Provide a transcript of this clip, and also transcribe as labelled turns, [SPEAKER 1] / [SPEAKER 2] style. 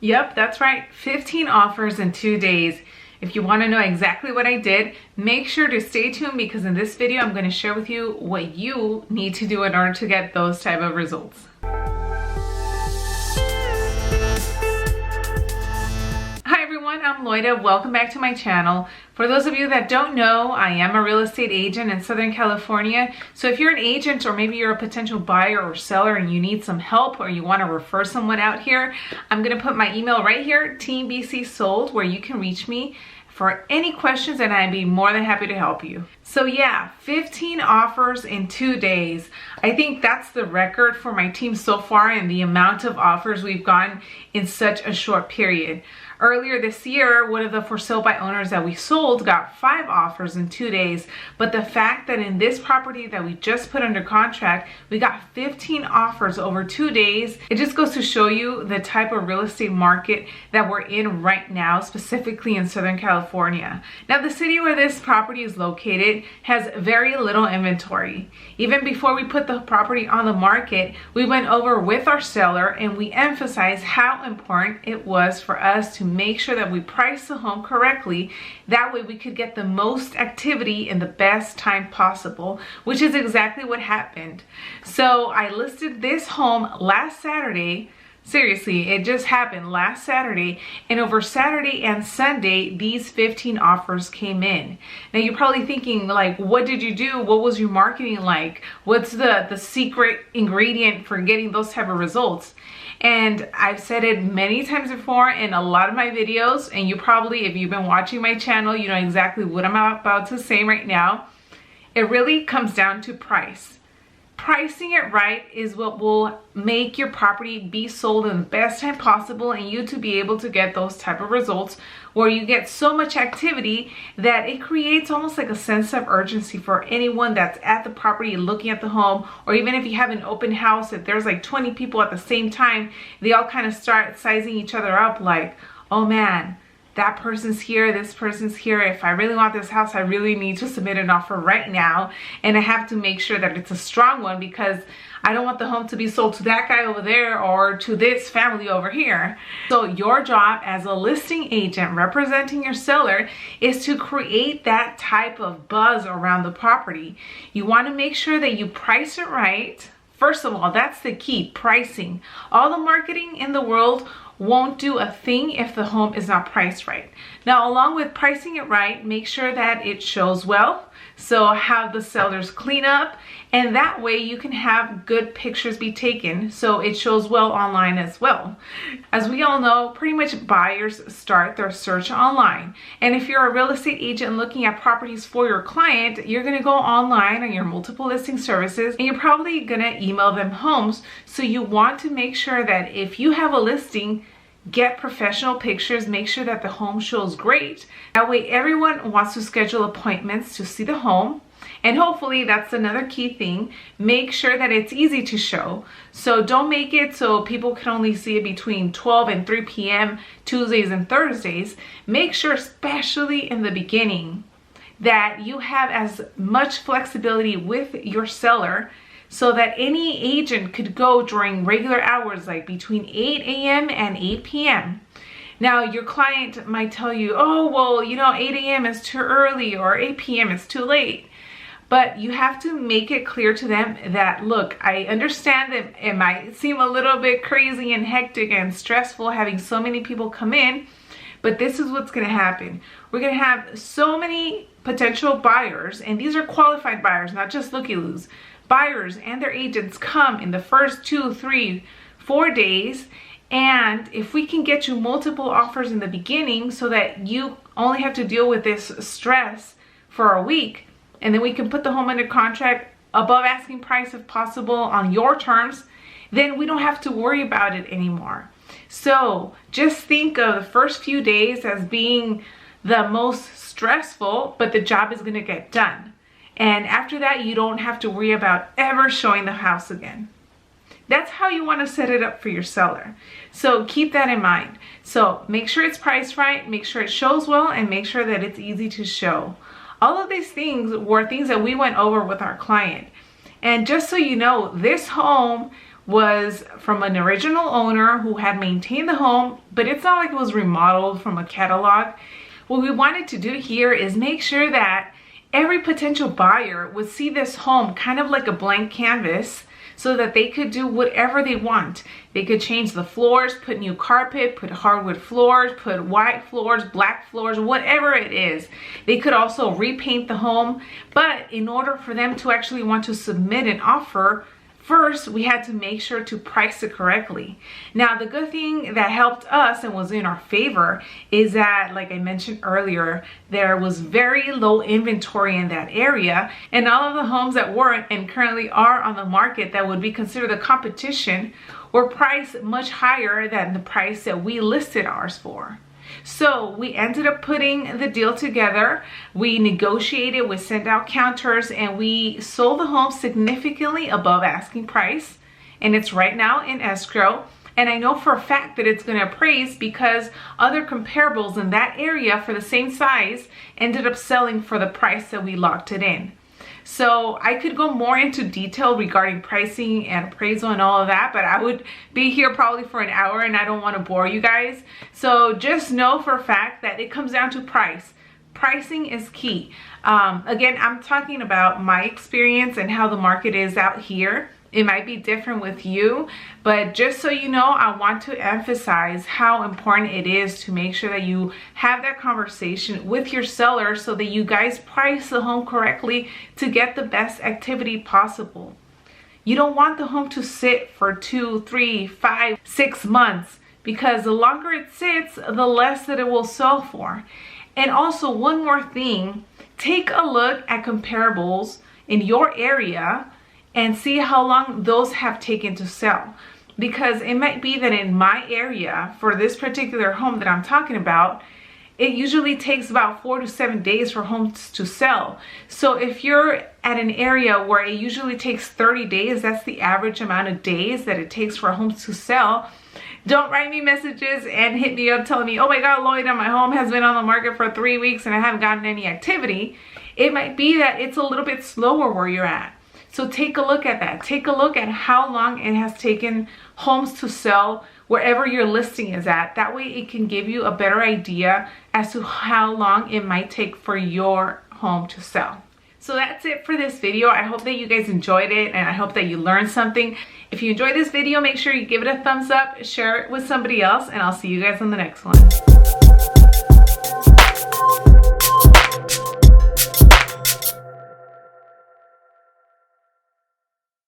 [SPEAKER 1] Yep, that's right. 15 offers in 2 days. If you want to know exactly what I did, make sure to stay tuned because in this video, I'm going to share with you what you need to do in order to get those type of results. Hi everyone, I'm Loida. Welcome back to my channel. For those of you that don't know, I am a real estate agent in Southern California. So if you're an agent or maybe you're a potential buyer or seller and you need some help or you want to refer someone out here, I'm going to put my email right here, Team BC Sold, where you can reach me for any questions and I'd be more than happy to help you. So yeah, 15 offers in 2 days. I think that's the record for my team so far and the amount of offers we've gotten in such a short period. Earlier this year, one of the for sale by owners that we sold got 5 offers in 2 days. But the fact that in this property that we just put under contract, we got 15 offers over 2 days, it just goes to show you the type of real estate market that we're in right now, specifically in Southern California. Now, the city where this property is located has very little inventory. Even before we put the property on the market, we went over with our seller and we emphasized how important it was for us to make sure that we price the home correctly. That way we could get the most activity in the best time possible, which is exactly what happened. So I listed this home last Saturday. Seriously, it just happened last Saturday, and over Saturday and Sunday, these 15 offers came in. Now you're probably thinking, like, what did you do? What was your marketing like? What's the secret ingredient for getting those type of results? And I've said it many times before in a lot of my videos, and you probably, if you've been watching my channel, you know exactly what I'm about to say right now. It really comes down to price. Pricing it right is what will make your property be sold in the best time possible and you to be able to get those type of results where you get so much activity that it creates almost like a sense of urgency for anyone that's at the property looking at the home, or even if you have an open house, if there's like 20 people at the same time, they all kind of start sizing each other up like, oh man, that person's here, this person's here. If I really want this house, I really need to submit an offer right now. And I have to make sure that it's a strong one because I don't want the home to be sold to that guy over there or to this family over here. So your job as a listing agent representing your seller is to create that type of buzz around the property. You want to make sure that you price it right. First of all, that's the key, pricing. All the marketing in the world won't do a thing if the home is not priced right. Now, along with pricing it right, make sure that it shows well. So have the sellers clean up, and that way you can have good pictures be taken so it shows well online as well. As we all know, pretty much buyers start their search online. And if you're a real estate agent looking at properties for your client, you're gonna go online on your multiple listing services and you're probably gonna email them homes. So you want to make sure that if you have a listing, get professional pictures, make sure that the home shows great. That way everyone wants to schedule appointments to see the home. And hopefully that's another key thing. Make sure that it's easy to show. So don't make it so people can only see it between 12 and 3 p.m. Tuesdays and Thursdays. Make sure, especially in the beginning, that you have as much flexibility with your seller so that any agent could go during regular hours, like between 8 a.m. and 8 p.m. Now, your client might tell you, oh, well, you know, 8 a.m. is too early or 8 p.m. is too late. But you have to make it clear to them that, look, I understand that it might seem a little bit crazy and hectic and stressful having so many people come in, but this is what's going to happen. We're going to have so many potential buyers, and these are qualified buyers, not just looky-loos. Buyers and their agents come in the first 2, 3, 4 days, and if we can get you multiple offers in the beginning so that you only have to deal with this stress for a week, and then we can put the home under contract above asking price if possible on your terms, then we don't have to worry about it anymore. So just think of the first few days as being the most stressful, but the job is going to get done. And after that, you don't have to worry about ever showing the house again. That's how you want to set it up for your seller. So keep that in mind. So make sure it's priced right, make sure it shows well, and make sure that it's easy to show. All of these things were things that we went over with our client. And just so you know, this home was from an original owner who had maintained the home, but it's not like it was remodeled from a catalog. What we wanted to do here is make sure that every potential buyer would see this home kind of like a blank canvas, so that they could do whatever they want. They could change the floors, put new carpet, put hardwood floors, put white floors, black floors, whatever it is. They could also repaint the home. But in order for them to actually want to submit an offer, first, we had to make sure to price it correctly. Now, the good thing that helped us and was in our favor is that, like I mentioned earlier, there was very low inventory in that area, and all of the homes that were and currently are on the market that would be considered the competition were priced much higher than the price that we listed ours for. So we ended up putting the deal together. We negotiated, we sent out counters, and we sold the home significantly above asking price. And it's right now in escrow. And I know for a fact that it's going to appraise because other comparables in that area for the same size ended up selling for the price that we locked it in. So I could go more into detail regarding pricing and appraisal and all of that, but I would be here probably for an hour and I don't want to bore you guys. So just know for a fact that it comes down to price. Pricing is key. Again, I'm talking about my experience and how the market is out here. It might be different with you, but just so you know, I want to emphasize how important it is to make sure that you have that conversation with your seller so that you guys price the home correctly to get the best activity possible. You don't want the home to sit for 2, 3, 5, 6 months, because the longer it sits, the less that it will sell for. And also, one more thing, take a look at comparables in your area and see how long those have taken to sell. Because it might be that in my area, for this particular home that I'm talking about, it usually takes about 4 to 7 days for homes to sell. So if you're at an area where it usually takes 30 days, that's the average amount of days that it takes for homes to sell, don't write me messages and hit me up telling me, oh my God, Loida, my home has been on the market for 3 weeks and I haven't gotten any activity. It might be that it's a little bit slower where you're at. So take a look at that. Take a look at how long it has taken homes to sell wherever your listing is at. That way it can give you a better idea as to how long it might take for your home to sell. So that's it for this video. I hope that you guys enjoyed it and I hope that you learned something. If you enjoyed this video, make sure you give it a thumbs up, share it with somebody else, and I'll see you guys on the next one.